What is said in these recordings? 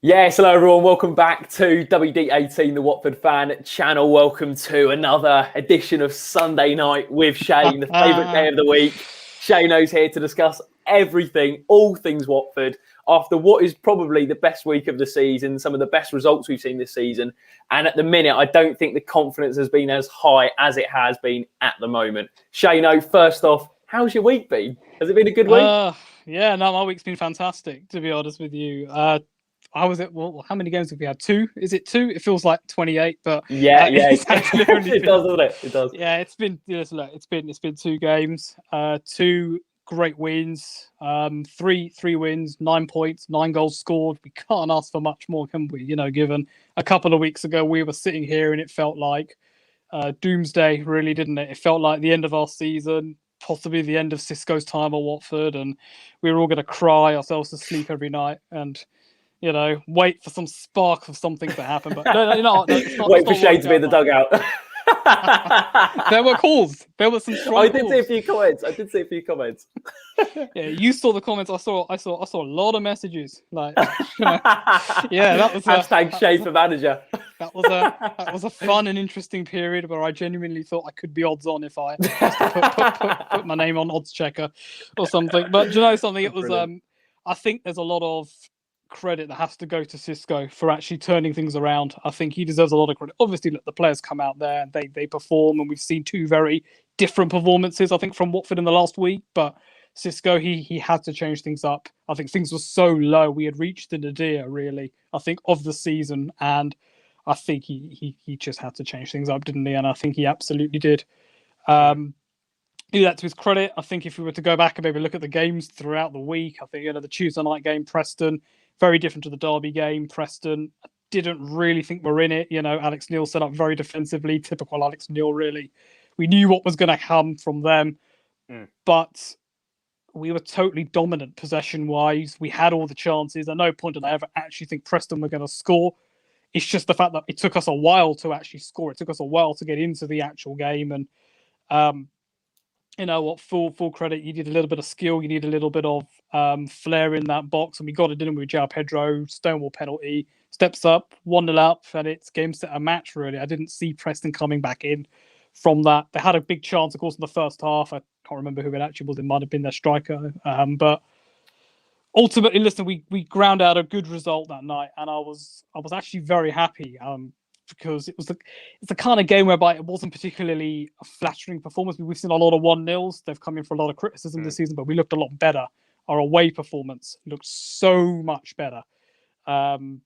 Yes, hello everyone. Welcome back to WD18, the Watford fan channel. Welcome to another edition of Sunday Night with Shane, the favourite day of the week. Shano's here to discuss everything, all things Watford, after what is probably the best week of the season, some of the best results we've seen this season. And at the minute, I don't think the confidence has been as high as it has been at the moment. Shano, first off, how's your week been? Has it been a good week? My week's been fantastic, to be honest with you. How many games have we had? 2? Is it 2? It feels like 28, but It does, doesn't it? It does. Yeah, it's been 2 games, 2 great wins, 3 wins, 9 points, 9 goals scored. We can't ask for much more, can we? Given a couple of weeks ago we were sitting here and it felt like doomsday, really, didn't it? It felt like the end of our season, possibly the end of Cisco's time at Watford, and we were all going to cry ourselves to sleep every night and wait for some spark of something to happen. But no, it's not. Wait for Shane to be in the dugout. There were calls. There were some strong. I did see a few comments. Yeah, you saw the comments. I saw a lot of messages. Like, that was hashtag Shane for manager. That was a fun and interesting period where I genuinely thought I could be odds on if I put my name on odds checker or something. But do you know something? It was. I think there's a lot of credit that has to go to Cisco for actually turning things around. I think he deserves a lot of credit. Obviously, look, the players come out there and they perform, and we've seen 2 very different performances, I think, from Watford in the last week. But Cisco, he had to change things up. I think things were so low. We had reached the nadir, really, I think, of the season, and I think he just had to change things up, didn't he? And I think he absolutely did. Do that to his credit. I think if we were to go back and maybe look at the games throughout the week, I think the Tuesday night game, Preston, very different to the Derby game. Preston, I didn't really think we're in it. Alex Neil set up very defensively, typical Alex Neil, really. We knew what was going to come from them, but we were totally dominant possession-wise. We had all the chances. At no point did I ever actually think Preston were going to score. It's just the fact that it took us a while to actually score. It took us a while to get into the actual game, and full credit. You need a little bit of skill. You need a little bit of flair in that box, and we got it in with João Pedro. Stonewall penalty, steps up, 1-0 up, and it's game, set, and match, really. I didn't see Preston coming back in from that. They had a big chance, of course, in the first half. I can't remember who it actually was. It might have been their striker. But ultimately, listen, we ground out a good result that night, and I was actually very happy. Because it's the kind of game whereby it wasn't particularly a flattering performance. We've seen a lot of 1-0s. They've come in for a lot of criticism this season, but we looked a lot better. Our away performance looked so much better. And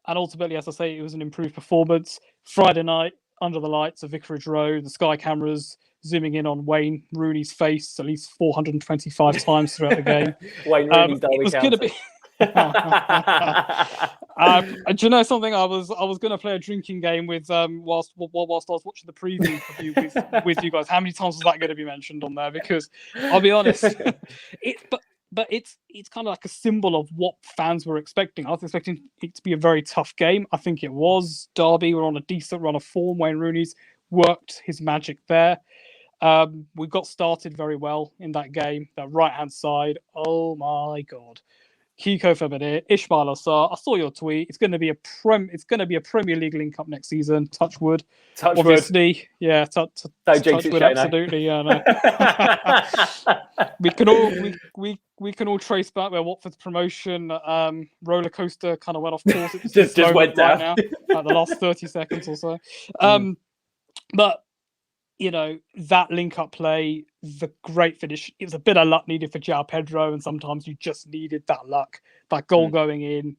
ultimately, as I say, it was an improved performance. Friday night, under the lights of Vicarage Road, the Sky cameras zooming in on Wayne Rooney's face at least 425 times throughout the game. Wayne Rooney's it was going to be... do you know something? I was going to play a drinking game with whilst I was watching the preview with you guys. How many times was that going to be mentioned on there? Because I'll be honest, but it's kind of like a symbol of what fans were expecting. I was expecting it to be a very tough game. I think it was. Derby were on a decent run of form. Wayne Rooney's worked his magic there. We got started very well in that game. That right hand side. Oh my God. Kiko Fabinho, Ismail Assar. I saw your tweet. It's going to be a Premier League link up next season. Touch wood. Obviously, wood. Yeah. Touch wood. Absolutely. Yeah. No. we can all trace back where Watford's promotion roller coaster kind of went off course. It just went down right now, like the last 30 seconds or so. But that link-up play, the great finish, it was a bit of luck needed for João Pedro, and sometimes you just needed that luck. That goal going in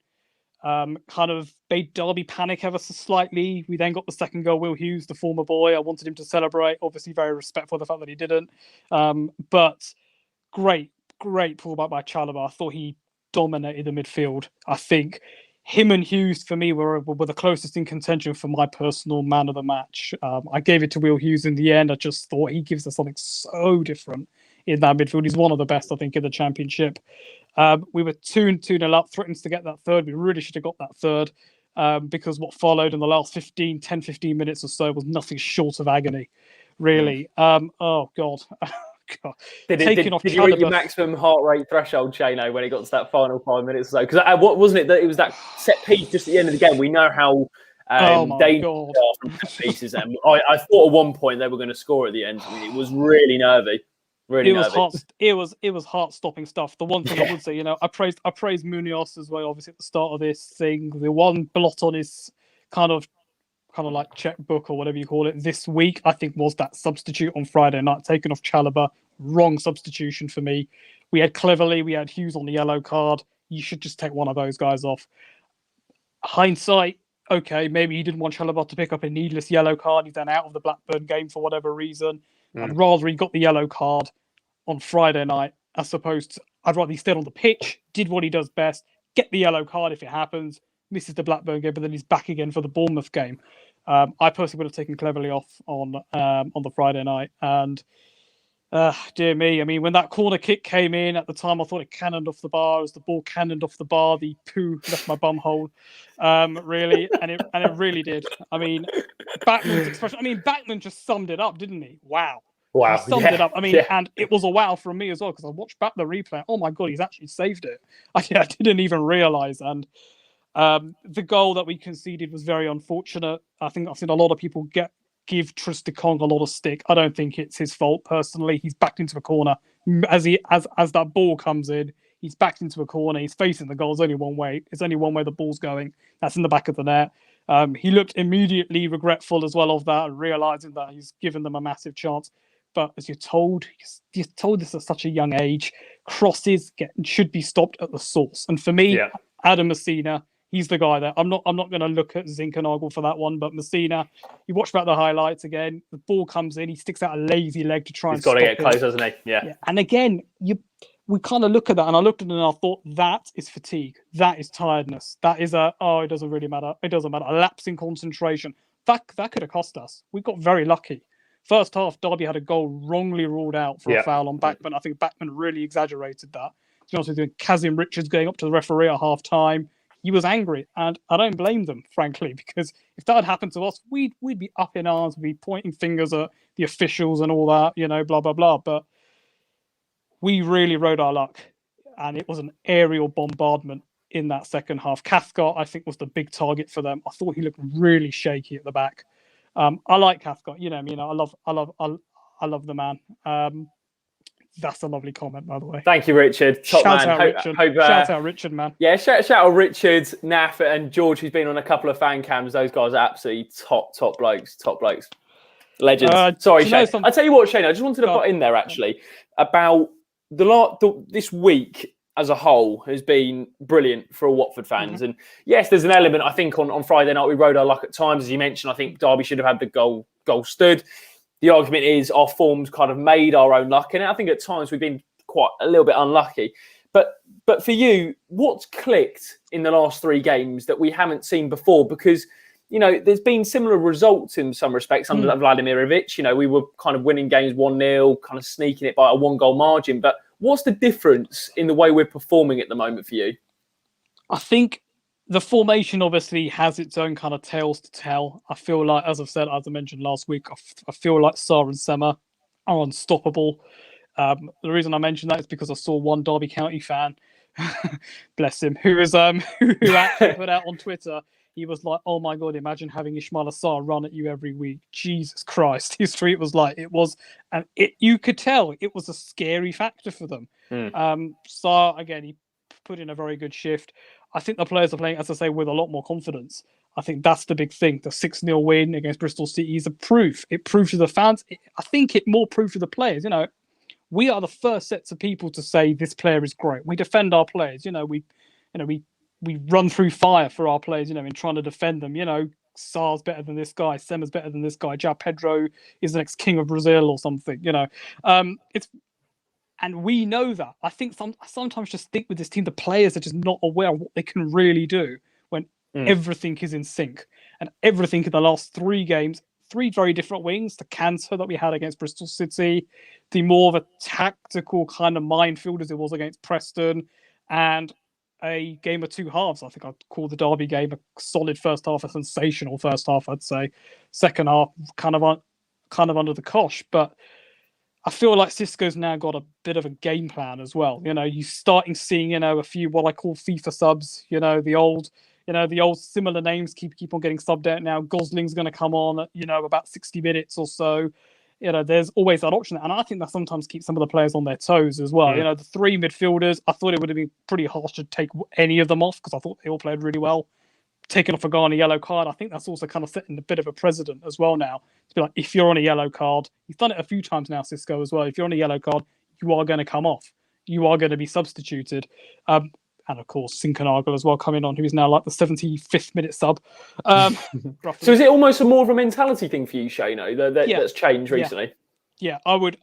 kind of made Derby panic ever so slightly. We then got the second goal. Will Hughes, the former boy, I wanted him to celebrate. Obviously, very respectful of the fact that he didn't. But great pullback by Chalobah. I thought he dominated the midfield. I think him and Hughes, for me, were the closest in contention for my personal man of the match. I gave it to Will Hughes in the end. I just thought he gives us something so different in that midfield. He's one of the best, I think, in the Championship. We were 2-0 up, threatened to get that third. We really should have got that third because what followed in the last 10-15 minutes or so was nothing short of agony, really. Oh, God. God. Did Taking off you reach your Chalobah. maximum heart rate threshold, Shano, when it got to that final 5 minutes or so? Because what wasn't it that it was that set piece just at the end of the game? We know how Oh my dangerous God. they are from set pieces. And I thought at one point they were going to score at the end. I mean, it was really nervy. Really It was nervy. it was heart stopping stuff. The one thing I would say, I praised Munoz as well, obviously at the start of this thing. The one blot on his kind of like checkbook or whatever you call it this week, I think, was that substitute on Friday night, taking off Chalobah. Wrong substitution for me. We had Cleverley, we had Hughes on the yellow card. You should just take one of those guys off. Hindsight, okay, maybe he didn't want Chalobah to pick up a needless yellow card. He's then out of the Blackburn game for whatever reason. I'd rather he got the yellow card on Friday night as opposed to, I'd rather he stayed on the pitch, did what he does best, get the yellow card if it happens, misses the Blackburn game, but then he's back again for the Bournemouth game. I personally would have taken Cleverley off on the Friday night. And dear me, I mean, when that corner kick came in at the time, I thought it cannoned off the bar. As the ball cannoned off the bar, the poo left my bum hole, really, and it really did. I mean, Backman's expression. I mean, Backman just summed it up, didn't he? Wow. Wow. He summed it up. I mean, and it was a wow from me as well, because I watched back the replay. Oh my God, he's actually saved it. I didn't even realise. And the goal that we conceded was very unfortunate. I think I've seen a lot of people give Troost-Ekong a lot of stick. I don't think it's his fault personally. He's backed into a corner as that ball comes in. He's backed into a corner. He's facing the goal. There's only one way. It's only one way the ball's going. That's in the back of the net. He looked immediately regretful as well of that, realizing that he's given them a massive chance. But as you're told this at such a young age, crosses should be stopped at the source. And for me, Adam Messina, he's the guy there. I'm not going to look at Zinkernagel for that one, but Messina, you watch back the highlights again. The ball comes in, he sticks out a lazy leg to try and stop it. He's got to get close, hasn't he? Yeah. And again, we kind of look at that, and I looked at it and I thought, that is fatigue. That is tiredness. That is it doesn't really matter. It doesn't matter. A lapse in concentration. That could have cost us. We got very lucky. First half, Derby had a goal wrongly ruled out for a foul on Backman. I think Backman really exaggerated that. To be honest with you, Kazim Richards going up to the referee at half time, he was angry, and I don't blame them, frankly, because if that had happened to us, we'd be up in arms, we'd be pointing fingers at the officials and all that, blah, blah, blah. But we really rode our luck, and it was an aerial bombardment in that second half. Cathcart, I think, was the big target for them. I thought he looked really shaky at the back. I like Cathcart. I mean, I love the man. That's a lovely comment, by the way. Thank you, Richard. Top shout man. Out Richard. Shout out Richard, man. Yeah, shout out Richard, Naf, and George, who's been on a couple of fan cams. Those guys are absolutely top blokes. Legends. Sorry, Shane. I'll tell you what, Shane, I just wanted to put in there, actually, about this week as a whole has been brilliant for all Watford fans. And yes, there's an element, I think, on Friday night, we rode our luck at times. As you mentioned, I think Derby should have had the goal stood. The argument is our form's kind of made our own luck. And I think at times we've been quite a little bit unlucky. But for you, what's clicked in the last 3 games that we haven't seen before? Because, there's been similar results in some respects under Vladimir Ivic. We were kind of winning games 1-0, kind of sneaking it by a 1-goal margin. But what's the difference in the way we're performing at the moment for you? I think the formation obviously has its own kind of tales to tell. I feel like, as I mentioned last week, I feel like Sarr and Sema are unstoppable. The reason I mentioned that is because I saw one Derby County fan, bless him, who actually put out on Twitter, he was like, "Oh my God, imagine having Ismaila Sarr run at you every week. Jesus Christ." His tweet was like, and you could tell it was a scary factor for them. Sarr, again, he put in a very good shift. I think the players are playing, as I say, with a lot more confidence. I think that's the big thing. The 6-0 win against Bristol City is a proof. It proves to the fans. I think it more proves to the players. We are the first sets of people to say this player is great. We defend our players. We run through fire for our players, in trying to defend them. Sarr's better than this guy. Sema's better than this guy. João Pedro is the next king of Brazil or something, and we know that. I think I sometimes just think with this team, the players are just not aware of what they can really do when everything is in sync. And everything in the last 3 games, 3 very different wings. The cancer that we had against Bristol City, the more of a tactical kind of minefield as it was against Preston, and a game of 2 halves. I think I'd call the Derby game a solid first half, a sensational first half, I'd say. Second half, kind of under the cosh. But I feel like Cisco's now got a bit of a game plan as well. You starting seeing, a few what I call FIFA subs, the old similar names keep on getting subbed out now. Gosling's going to come on at, about 60 minutes or so. There's always that option. And I think that sometimes keeps some of the players on their toes as well. The three midfielders, I thought it would have been pretty harsh to take any of them off because I thought they all played really well. Taking off a guy on a yellow card, I think that's also kind of setting a bit of a precedent as well now. To be like, if you're on a yellow card, you've done it a few times now, Cisco, as well. If you're on a yellow card, you are going to come off. You are going to be substituted. And of course, Sinkernagel as well coming on, who is now like the 75th minute sub. So is it almost more of a mentality thing for you, Shano, that's changed recently? Yeah, I would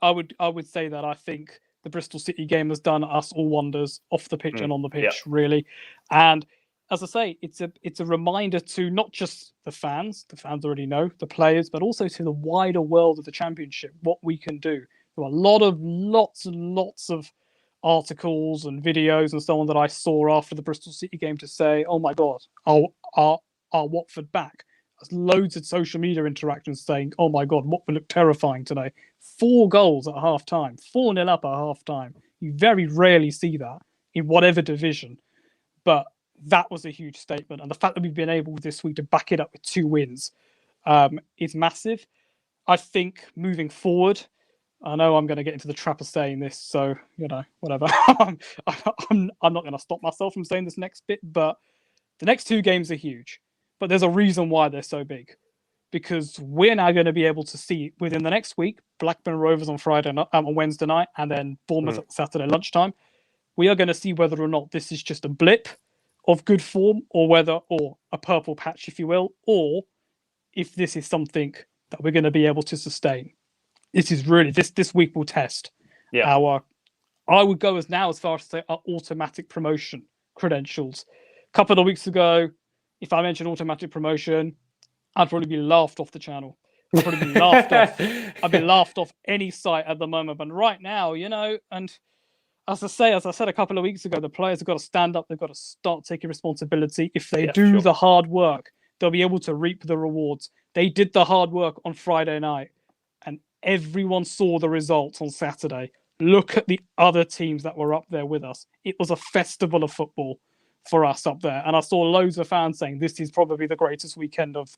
say that. I think the Bristol City game has done us all wonders off the pitch and on the pitch, really. And as I say, it's a reminder to not just the fans already know, the players, but also to the wider world of the Championship, what we can do. There were lots and lots of articles and videos and so on that I saw after the Bristol City game to say, oh my God, are Watford back? There's loads of social media interactions saying, oh my God, Watford looked terrifying today. 4 goals at half-time, 4-0 up at half-time. You very rarely see that in whatever division. But that was a huge statement. And the fact that we've been able this week to back it up with 2 wins is massive. I think moving forward, I know I'm going to get into the trap of saying this, so, whatever. I'm not going to stop myself from saying this next bit, but the next 2 games are huge. But there's a reason why they're so big. Because we're now going to be able to see within the next week, Blackburn Rovers on Wednesday night, and then Bournemouth at Saturday lunchtime. We are going to see whether or not this is just a blip of good form, or a purple patch, if you will, or if this is something that we're going to be able to sustain. This is really this week will test our. I would go as far as to say our automatic promotion credentials. A couple of weeks ago, if I mentioned automatic promotion, I'd probably be laughed off the channel. I'd probably be laughed off. I'd be laughed off any site at the moment. But right now, and as I said a couple of weeks ago, the players have got to stand up. They've got to start taking responsibility. If they do the hard work, they'll be able to reap the rewards. They did the hard work on Friday night, and everyone saw the results on Saturday. Look at the other teams that were up there with us. It was a festival of football for us up there. And I saw loads of fans saying this is probably the greatest weekend of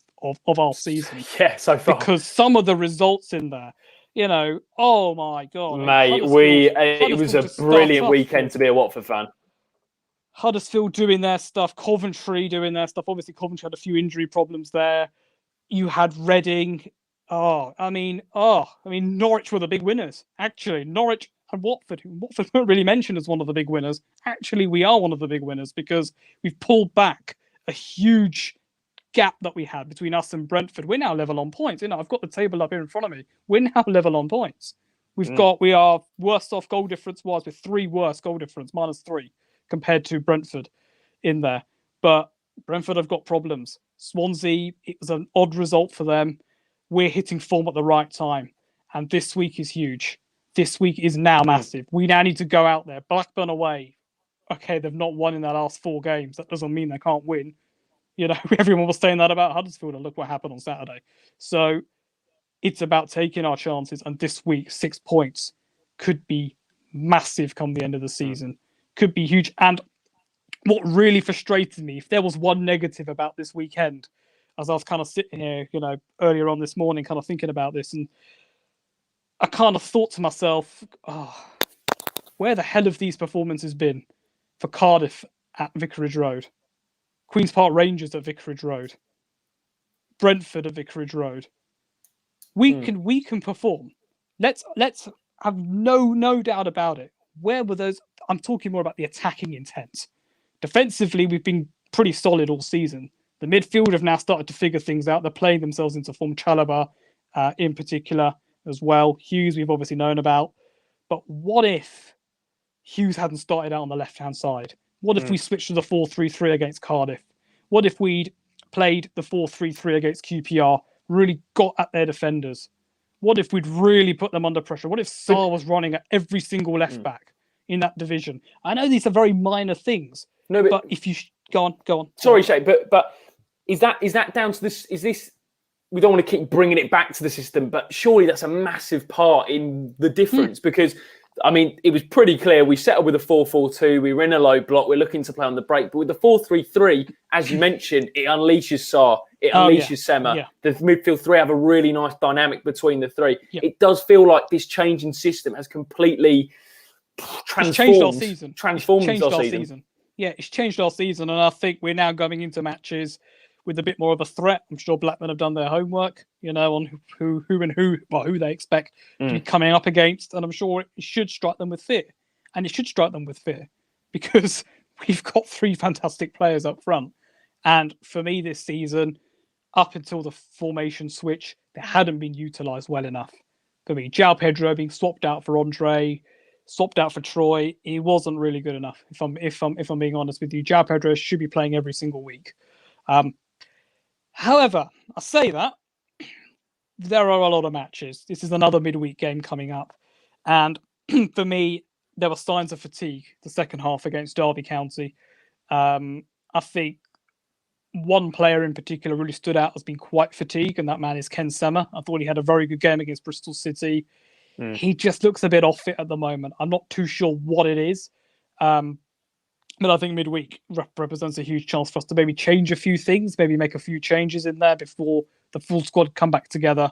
our season. Yeah, so far. Because some of the results in there, oh my God. Mate, it was a brilliant weekend to be a Watford fan. Huddersfield doing their stuff, Coventry doing their stuff. Obviously, Coventry had a few injury problems there. You had Reading. Norwich were the big winners. Actually, Norwich and Watford, who Watford weren't really mentioned as one of the big winners. Actually, we are one of the big winners because we've pulled back a huge gap that we had between us and Brentford. We're now level on points. I've got the table up here in front of me. We're now level on points. We are worse off goal difference wise with 3 worse goal difference, -3 compared to Brentford in there. But Brentford have got problems. Swansea, it was an odd result for them. We're hitting form at the right time. And this week is huge. This week is now massive. We now need to go out there. Blackburn away. Okay, they've not won in their last 4 games. That doesn't mean they can't win. Everyone was saying that about Huddersfield, and look what happened on Saturday. So it's about taking our chances. And this week, 6 points could be massive come the end of the season. Could be huge. And what really frustrated me, if there was one negative about this weekend, as I was kind of sitting here, earlier on this morning, kind of thinking about this, and I kind of thought to myself, where the hell have these performances been for Cardiff at Vicarage Road, Queen's Park Rangers at Vicarage Road, Brentford at Vicarage Road? We can perform. Let's have no doubt about it. Where were those? I'm talking more about the attacking intent. Defensively, we've been pretty solid all season. The midfield have now started to figure things out. They're playing themselves into form. Chalobah, in particular, as well. Hughes, we've obviously known about. But what if Hughes hadn't started out on the left-hand side? What if we switched to the 4-3-3 against Cardiff? What if we'd played the 4-3-3 against QPR, really got at their defenders? What if we'd really put them under pressure? What if Sarr was running at every single left-back in that division? I know these are very minor things, but if you... Go on. Sorry, Shay, but is that down to this? Is this we don't want to keep bringing it back to the system, but surely that's a massive part in the difference because, I mean, it was pretty clear. We settled with a 4-4-2. We were in a low block. We're looking to play on the break. But with the 4-3-3, as you mentioned, it unleashes Sarr. It unleashes Sema. Yeah. The midfield three have a really nice dynamic between the three. Yeah. It does feel like this changing system has completely transformed our season. Yeah, it's changed our season. And I think we're now going into matches with a bit more of a threat. I'm sure Blackburn have done their homework, on who they expect to be coming up against. And I'm sure it should strike them with fear. And it should strike them with fear because we've got 3 fantastic players up front. And for me this season, up until the formation switch, they hadn't been utilised well enough. For me, João Pedro being swapped out for Andre, swapped out for Troy, he wasn't really good enough. If I'm being honest with you, João Pedro should be playing every single week. However, I say that there are a lot of matches. This is another midweek game coming up. And for me, there were signs of fatigue the second half against Derby County. I think one player in particular really stood out as being quite fatigued, and that man is Ken Sema. I thought he had a very good game against Bristol City. He just looks a bit off it at the moment. I'm not too sure what it is. But I think midweek represents a huge chance for us to maybe change a few things, maybe make a few changes in there before the full squad come back together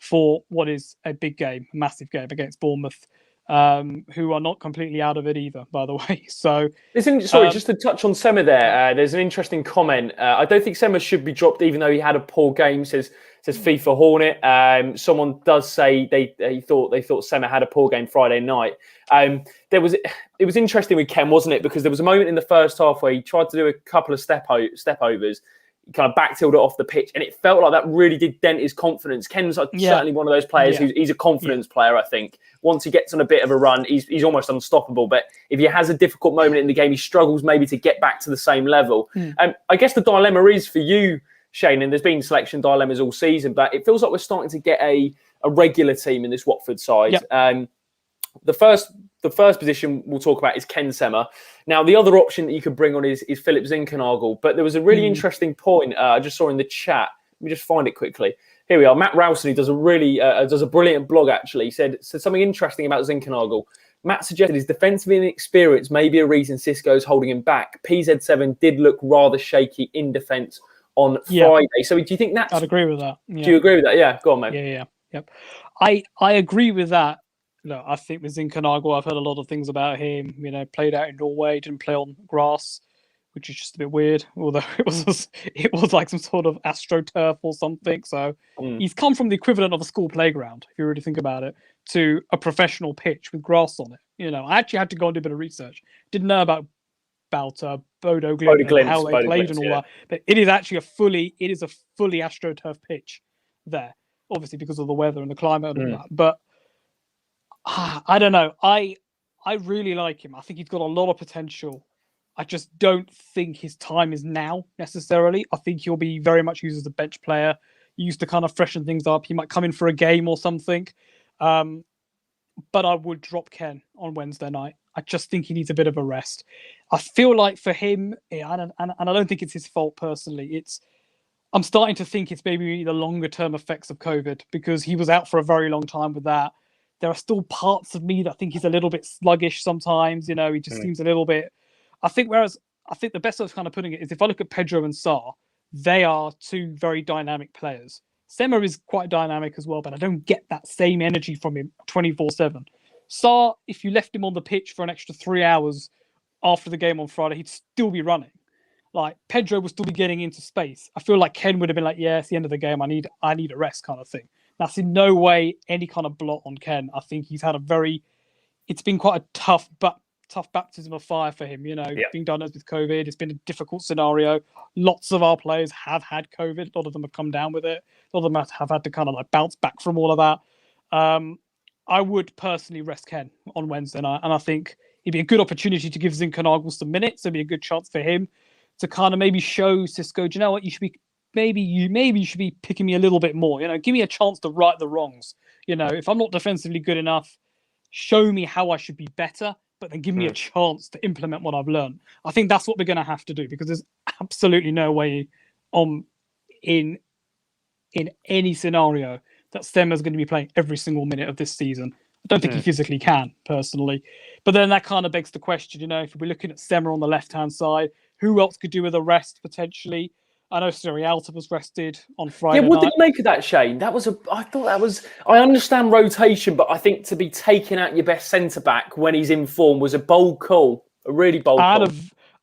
for what is a big game, a massive game against Bournemouth, who are not completely out of it either, by the way. So, just to touch on Sema there, there's an interesting comment. I don't think Sema should be dropped, even though he had a poor game. Says FIFA Hornet. Someone does say they thought Sema had a poor game Friday night. It was interesting with Ken, wasn't it? Because there was a moment in the first half where he tried to do a couple of step overs. He kind of back-tilted it off the pitch, and it felt like that really did dent his confidence. Ken's certainly one of those players he's a confidence player, I think. Once he gets on a bit of a run, he's almost unstoppable. But if he has a difficult moment in the game, he struggles maybe to get back to the same level. I guess the dilemma is for you, Shane, and there's been selection dilemmas all season, but it feels like we're starting to get a regular team in this Watford side. The first position we'll talk about is Ken Sema. Now, the other option that you could bring on is Philip Zinkernagel. But there was a really interesting point I just saw in the chat. Let me just find it quickly. Here we are. Matt Rowson, who does a brilliant blog, actually, said something interesting about Zinkernagel. Matt suggested his defensive inexperience may be a reason Xisco's holding him back. PZ7 did look rather shaky in defence on Friday. So do you think that's... I'd agree with that. Yeah. Do you agree with that? Yeah, go on, mate. Yeah. Yep. I agree with that. Look, I think with Zinkernagel, I've heard a lot of things about him. Played out in Norway, didn't play on grass, which is just a bit weird. Although it was like some sort of AstroTurf or something. So he's come from the equivalent of a school playground, if you really think about it, to a professional pitch with grass on it. I actually had to go and do a bit of research. Didn't know about Bodo Glimt and how they played and all that. But it is actually a fully AstroTurf pitch there, obviously because of the weather and the climate and all that. But I don't know. I really like him. I think he's got a lot of potential. I just don't think his time is now necessarily. I think he'll be very much used as a bench player, used to kind of freshen things up. He might come in for a game or something. But I would drop Ken on Wednesday night. I just think he needs a bit of a rest. I feel like for him, and I don't think it's his fault personally. I'm starting to think it's maybe the longer term effects of COVID because he was out for a very long time with that. There are still parts of me that think he's a little bit sluggish sometimes. He just seems a little bit... I think the best way of kind of putting it is if I look at Pedro and Sarr, they are 2 very dynamic players. Sema is quite dynamic as well, but I don't get that same energy from him 24/7. Sarr, if you left him on the pitch for an extra 3 hours after the game on Friday, he'd still be running. Like Pedro would still be getting into space. I feel like Ken would have been like, yeah, it's the end of the game. I need a rest kind of thing. That's in no way any kind of blot on Ken. I think he's had it's been quite a tough baptism of fire for him, being diagnosed with COVID. It's been a difficult scenario. Lots of our players have had COVID. A lot of them have come down with it. A lot of them have had to kind of like bounce back from all of that. I would personally rest Ken on Wednesday night. And I think it'd be a good opportunity to give Zinkernagel some minutes. It'd be a good chance for him to kind of maybe show Xisco, do you know what, you should be maybe you should be picking me a little bit more. Give me a chance to right the wrongs. If I'm not defensively good enough, show me how I should be better, but then give me a chance to implement what I've learned. I think that's what we're going to have to do because there's absolutely no way in in any scenario that Stemmer's going to be playing every single minute of this season. I don't think he physically can, personally. But then that kind of begs the question, if we're looking at Stemmer on the left-hand side, who else could do with a rest, potentially? I know Sirialta was rested on Friday Yeah, what night. did you make of that, Shane? I understand rotation, but I think to be taking out your best centre-back when he's in form was a bold call, a really bold call.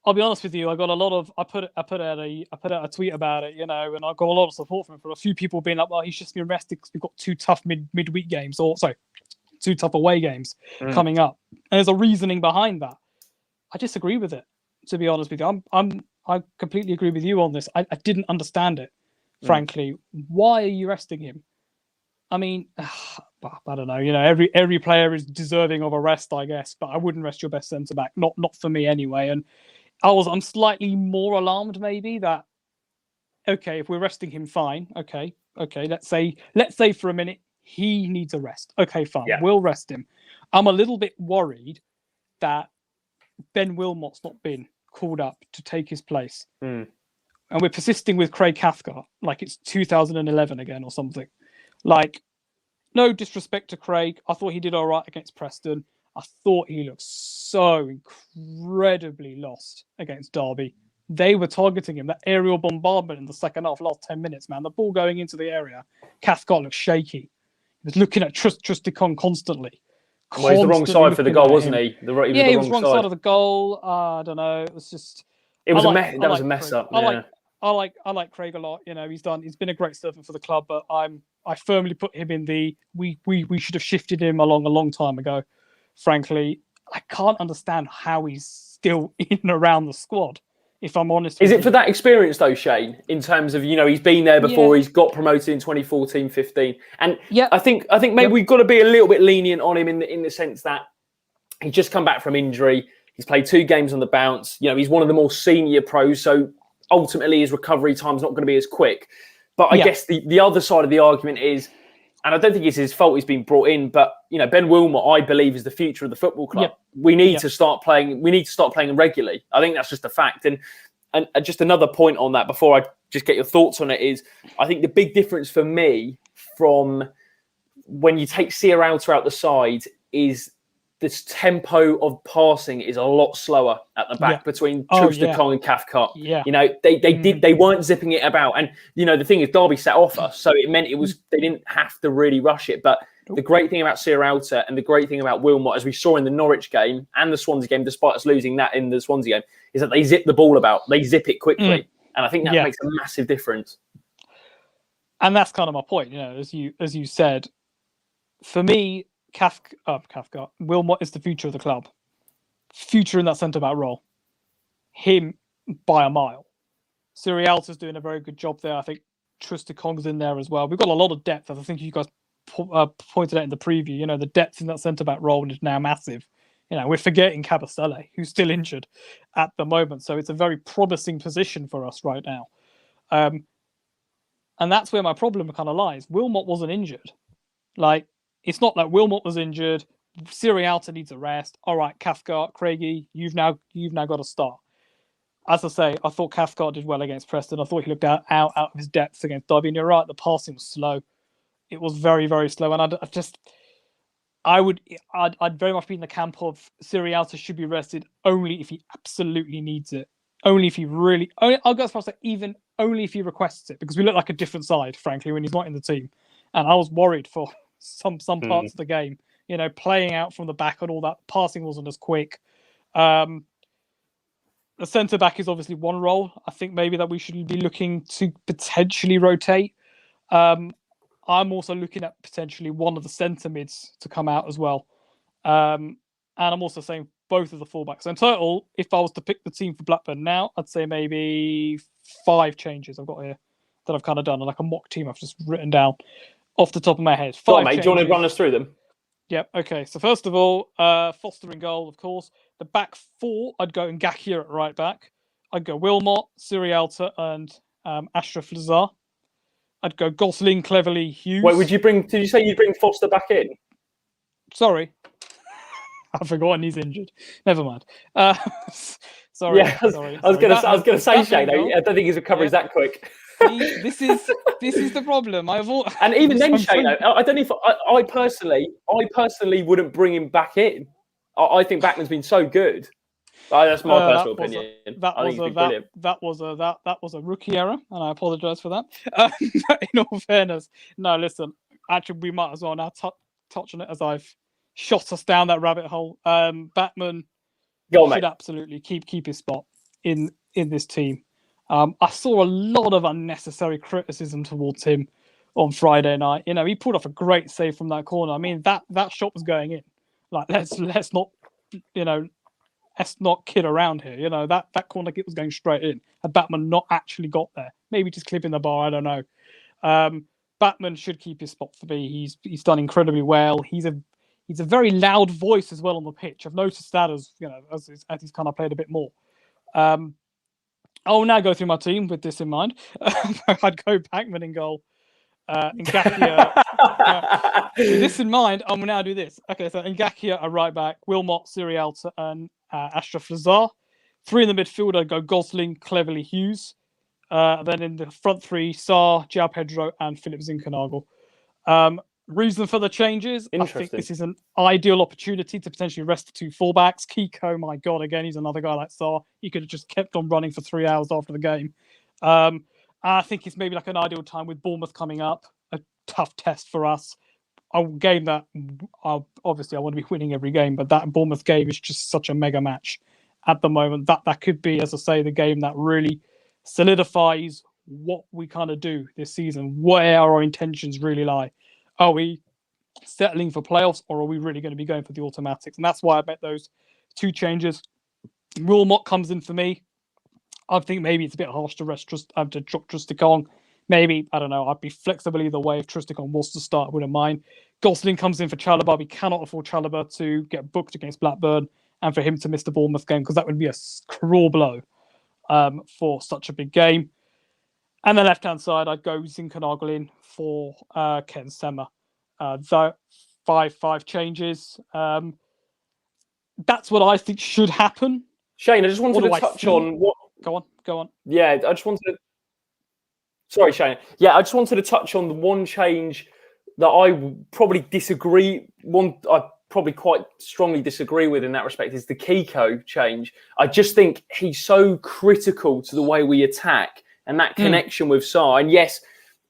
I'll be honest with you. I got a lot of. I put out a tweet about it, and I got a lot of support from it. From a few people being like, "Well, he's just been rested because we've got two tough midweek games, two tough away games coming up." And there's a reasoning behind that. I disagree with it, to be honest with you. I completely agree with you on this. I didn't understand it, frankly. Why are you resting him? I mean, I don't know. Every player is deserving of a rest, I guess. But I wouldn't rest your best centre back. Not for me anyway. And I'm slightly more alarmed, maybe, that okay, if we're resting him, fine. Okay. Let's say for a minute he needs a rest. Okay, fine. Yeah. We'll rest him. I'm a little bit worried that Ben Wilmot's not been called up to take his place. And we're persisting with Craig Cathcart like it's 2011 again or something. Like, no disrespect to Craig. I thought he did all right against Preston. I thought he looked so incredibly lost against Derby. They were targeting him. That aerial bombardment in the second half, last 10 minutes, man. The ball going into the area. Cathcart looked shaky. He was looking at Trusticon constantly. Well, he's the wrong side for the goal, wasn't he? He was wrong side of the goal. I don't know. It was just... That was a mess Craig. up. Yeah. I like Craig a lot. He's been a great servant for the club, but I firmly put him in the we should have shifted him along a long time ago. Frankly, I can't understand how he's still in and around the squad, if I'm honest. Is it for that experience though, Shane, in terms of, he's been there before, he's got promoted in 2014-15. And I think maybe we've got to be a little bit lenient on him in the sense that he's just come back from injury. He's played 2 games on the bounce. He's one of the more senior pros, so ultimately his recovery time's not going to be as quick. But I guess the other side of the argument is, and I don't think it's his fault he's been brought in, but Ben Wilmot, I believe, is the future of the football club. We need to start playing. We need to start playing regularly. I think that's just a fact. And just another point on that before I just get your thoughts on it is, I think the big difference for me from when you take Sierralta out the side is this tempo of passing is a lot slower at the back between Trusticon and Cathcart. They weren't zipping it about. And, the thing is, Derby set off us. So it meant they didn't have to really rush it. But the great thing about Sierralta and the great thing about Wilmot, as we saw in the Norwich game and the Swansea game, despite us losing that in the Swansea game, is that they zip the ball about. They zip it quickly. And I think that makes a massive difference. And that's kind of my point. As you said, for me, Cathcart, Wilmot is the future of the club. Future in that centre-back role. Him by a mile. Sirialta's doing a very good job there. I think Trusticon's in there as well. We've got a lot of depth, as I think you guys pointed out in the preview. The depth in that centre-back role is now massive. We're forgetting Cabastelle, who's still injured at the moment. So it's a very promising position for us right now. And that's where my problem kind of lies. Wilmot wasn't injured. It's not like Wilmot was injured. Sirialta needs a rest. All right, Cathcart, Craigie, you've now got to start. As I say, I thought Cathcart did well against Preston. I thought he looked out of his depths against Derby. And you're right, the passing was slow. It was very, very slow. And I'd very much be in the camp of Sirialta should be rested only if he absolutely needs it. Only if he really... I'll go as far as even only if he requests it, because we look like a different side, frankly, when he's not in the team. And I was worried for some parts of the game, playing out from the back and all that. Passing wasn't as quick. The centre back is obviously one role. I think maybe that we should be looking to potentially rotate. I'm also looking at potentially one of the centre mids to come out as well. And I'm also saying both of the fullbacks. So in total, if I was to pick the team for Blackburn now, I'd say maybe 5 changes I've got here that I've kind of done, like a mock team I've just written down off the top of my head. 5 mate, do you want to run us through them? Yep. Okay. So first of all, Foster in goal, of course. The back 4, I'd go Ngakia at right back. I'd go Wilmot, Sirialta, and Ashraf Lazar. I'd go Gosling, Cleverley, Hughes. Wait, did you say you'd bring Foster back in? Sorry. I've forgotten he's injured. Never mind. Sorry. Yeah, I was going to say, Shane, I don't think his recovery is that quick. See, this is the problem. And even then, Shane, I don't know if I personally wouldn't bring him back in. I think Backman's been so good. That's my personal opinion. That was a rookie error, and I apologise for that. In all fairness, no, listen. Actually, we might as well now touch on it as I've shot us down that rabbit hole. Batman should absolutely keep his spot in this team. I saw a lot of unnecessary criticism towards him on Friday night. You know, he pulled off a great save from that corner. I mean, that shot was going in. Like, let's not, you know, let's not kid around here. You know, that corner kick was going straight in. And Batman not actually got there. Maybe just clipping the bar. I don't know. Batman should keep his spot for me. He's done incredibly well. He's a very loud voice as well on the pitch. I've noticed that as he's kind of played a bit more. I'll now go through my team with this in mind. I'd go Backman in goal. Ngakia. With this in mind, I will now do this. Okay, so Ngakia are right back. Wilmot, Sirialta, and Ashraf Lazar. 3 in the midfield, I'd go Gosling, Cleverly, Hughes. Then in the front 3, Sarr, João Pedro, and Philip Zinkernagel. Reason for the changes, I think this is an ideal opportunity to potentially rest the 2 fullbacks. Kiko, my God, again, he's another guy like Sarr. He could have just kept on running for 3 hours after the game. I think it's maybe like an ideal time with Bournemouth coming up. A tough test for us. A game that, obviously, I want to be winning every game, but that Bournemouth game is just such a mega match at the moment. That could be, as I say, the game that really solidifies what we kind of do this season, where our intentions really lie. Are we settling for playoffs, or are we really going to be going for the automatics? And that's why I bet those 2 changes. Wilmot comes in for me. I think maybe it's a bit harsh to drop Trusticon. Maybe, I don't know, I'd be flexible either way. If Trusticon was to start, I wouldn't mind. Gosling comes in for Chalobah. We cannot afford Chalobah to get booked against Blackburn and for him to miss the Bournemouth game, because that would be a cruel blow for such a big game. And the left-hand side, I'd go Zinkernagel in for Ken Sema. The 5 changes. That's what I think should happen. Shane, I just wanted to touch on what... Go on. Yeah, I just wanted to... Sorry, Shane. Yeah, I just wanted to touch on the one change that I probably disagree... I probably quite strongly disagree with in that respect is the Kiko change. I just think he's so critical to the way we attack and that connection with Sarr. And yes,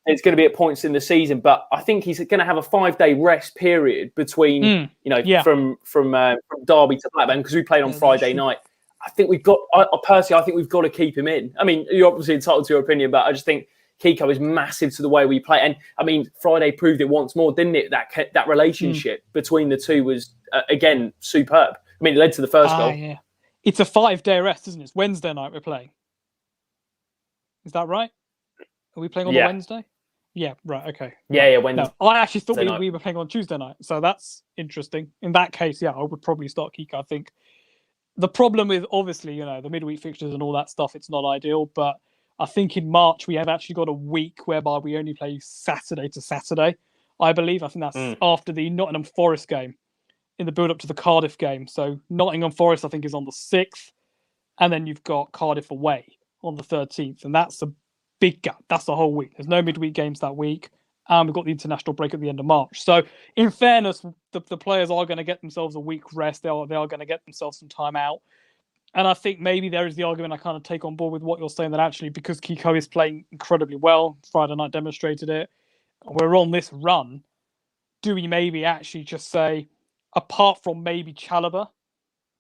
it's going to be at points in the season, but I think he's going to have a 5-day rest period between, from Derby to Blackburn, because we played on Friday night. I think we've got, personally, I think we've got to keep him in. I mean, you're obviously entitled to your opinion, but I just think Kiko is massive to the way we play. And I mean, Friday proved it once more, didn't it? That relationship between the two was, again, superb. I mean, it led to the first goal. Yeah. It's a 5-day rest, isn't it? It's Wednesday night we're playing. Is that right? Are we playing on the Wednesday? Yeah, right, okay. Yeah, Wednesday. No, I actually thought we were playing on Tuesday night, so that's interesting. In that case, I would probably start Kiko, I think. The problem with, obviously, the midweek fixtures and all that stuff, it's not ideal, but I think in March we have actually got a week whereby we only play Saturday to Saturday, I believe. I think that's after the Nottingham Forest game, in the build-up to the Cardiff game. So Nottingham Forest, I think, is on the 6th, and then you've got Cardiff away on the 13th, and that's a big gap. That's the whole week. There's no midweek games that week, and we've got the international break at the end of March. So, in fairness, the players are going to get themselves a week rest. They are going to get themselves some time out. And I think maybe there is the argument I kind of take on board with what you're saying, that actually, because Kiko is playing incredibly well, Friday night demonstrated it, we're on this run, do we maybe actually just say, apart from maybe Chalobah,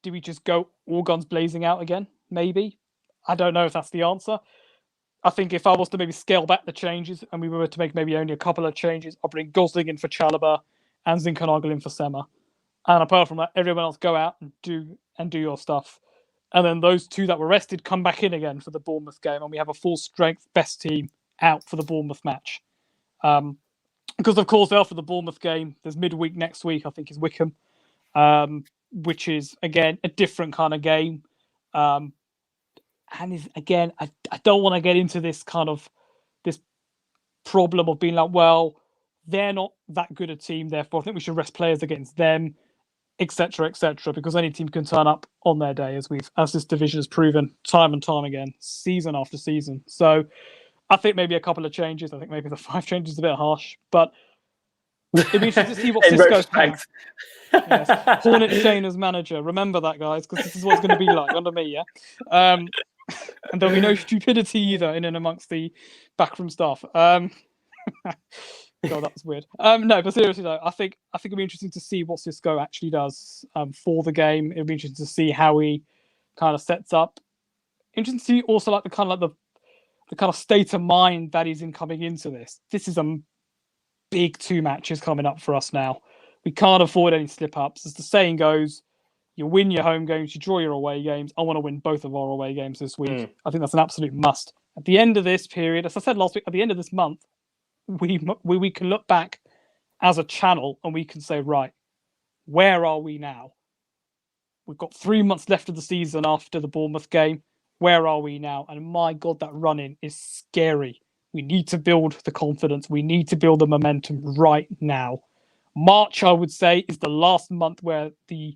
do we just go all guns blazing out again? Maybe. I don't know if that's the answer. I think if I was to maybe scale back the changes and we were to make maybe only a couple of changes, I'll bring Gosling in for Chalobah and Zinkernagel in for Sema. And apart from that, everyone else go out and do your stuff. And then those 2 that were rested come back in again for the Bournemouth game, and we have a full strength best team out for the Bournemouth match. Because of course, after the Bournemouth game, there's midweek next week, I think, is Wickham, which is again a different kind of game. And is, again, I don't want to get into this kind of this problem of being like, well, they're not that good a team, therefore I think we should rest players against them, etc., because any team can turn up on their day, as this division has proven time and time again, season after season. So I think maybe a couple of changes. I think maybe the 5 changes is a bit harsh, but it'd be interesting to see what In Cisco retrospect. Yes. Hornet Shane as manager. Remember that, guys, because this is what it's going to be like under me, yeah? And there'll be no stupidity either in and amongst the backroom staff. God, that was weird. No, but seriously though, I think it'll be interesting to see what Cisco actually does for the game. It'll be interesting to see how he kind of sets up. Interesting to see also like the kind of state of mind that he's in coming into this. This is a big 2 matches coming up for us now. We can't afford any slip ups. As the saying goes, you win your home games, you draw your away games. I want to win both of our away games this week. I think that's an absolute must. At the end of this period, as I said last week, at the end of this month, we can look back as a channel and we can say, right, where are we now? We've got 3 months left of the season after the Bournemouth game. Where are we now? And my God, that run-in is scary. We need to build the confidence. We need to build the momentum right now. March, I would say, is the last month where the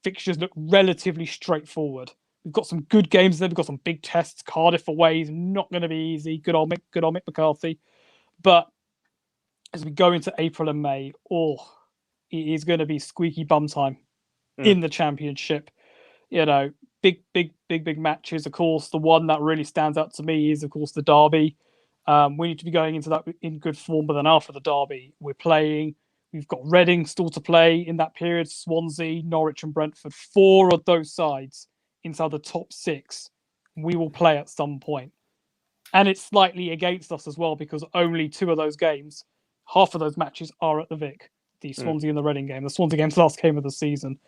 fixtures look relatively straightforward. We've got some good games there. We've got some big tests. Cardiff away is not going to be easy. Good old Mick McCarthy. But as we go into April and May, it is going to be squeaky bum time in the Championship. You know, big matches. Of course, the one that really stands out to me is, of course, the derby. We need to be going into that in good form. But then after the derby, we've got Reading still to play in that period, Swansea, Norwich and Brentford. 4 of those sides inside the top 6 we will play at some point. And it's slightly against us as well because only 2 of those games, half of those matches are at the Vic, the Swansea and the Reading game. The Swansea game's the last game of the season.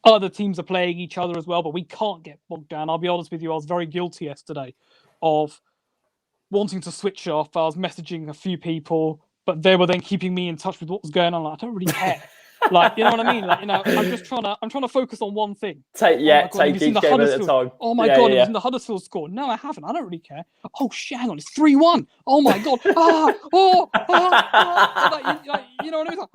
Other teams are playing each other as well, but we can't get bogged down. I'll be honest with you, I was very guilty yesterday of wanting to switch off. I was messaging a few people, but they were then keeping me in touch with what was going on. Like, I don't really care. Like, you know what I mean? Like, you know, I'm trying to focus on one thing. Take each game at a time. Oh my God, it was in the Huddersfield score. No, I haven't. I don't really care. Oh shit, hang on, it's 3-1. Oh my God. You know what I mean? Like,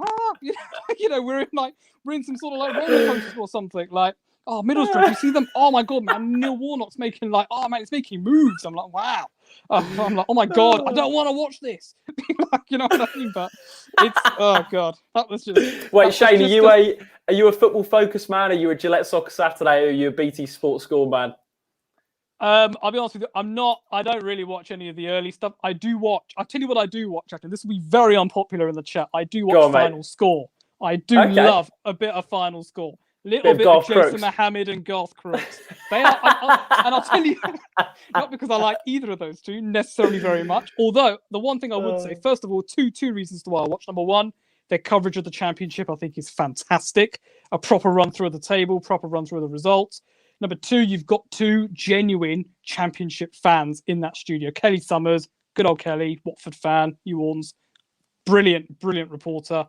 you know, we're in some sort of like roller coaster or something. Like, oh, Middlesbrough, do you see them? Oh my God, man, Neil Warnock's making like, oh man, it's making moves. I'm like, wow. I'm like, oh my God, I don't want to watch this. You know what I mean? But it's, oh God, that was just. Wait, Shane, are you a football focused man? Are you a Gillette Soccer Saturday? Or are you a BT Sports Score man? I'll be honest with you, I'm not. I don't really watch any of the early stuff. I do watch. I'll tell you what I do watch. Actually, this will be very unpopular in the chat. I do watch Final Score. I do love a bit of Final Score. Little bit of Jason Mohammed and Garth Crooks. They are, and I'll tell you, not because I like either of those two necessarily very much. Although the one thing I would say, first of all, two reasons to why I watch. Number one, their coverage of the Championship I think is fantastic. A proper run through of the table, proper run through of the results. Number two, you've got 2 genuine Championship fans in that studio. Kelly Summers, good old Kelly, Watford fan, New Orleans, brilliant reporter.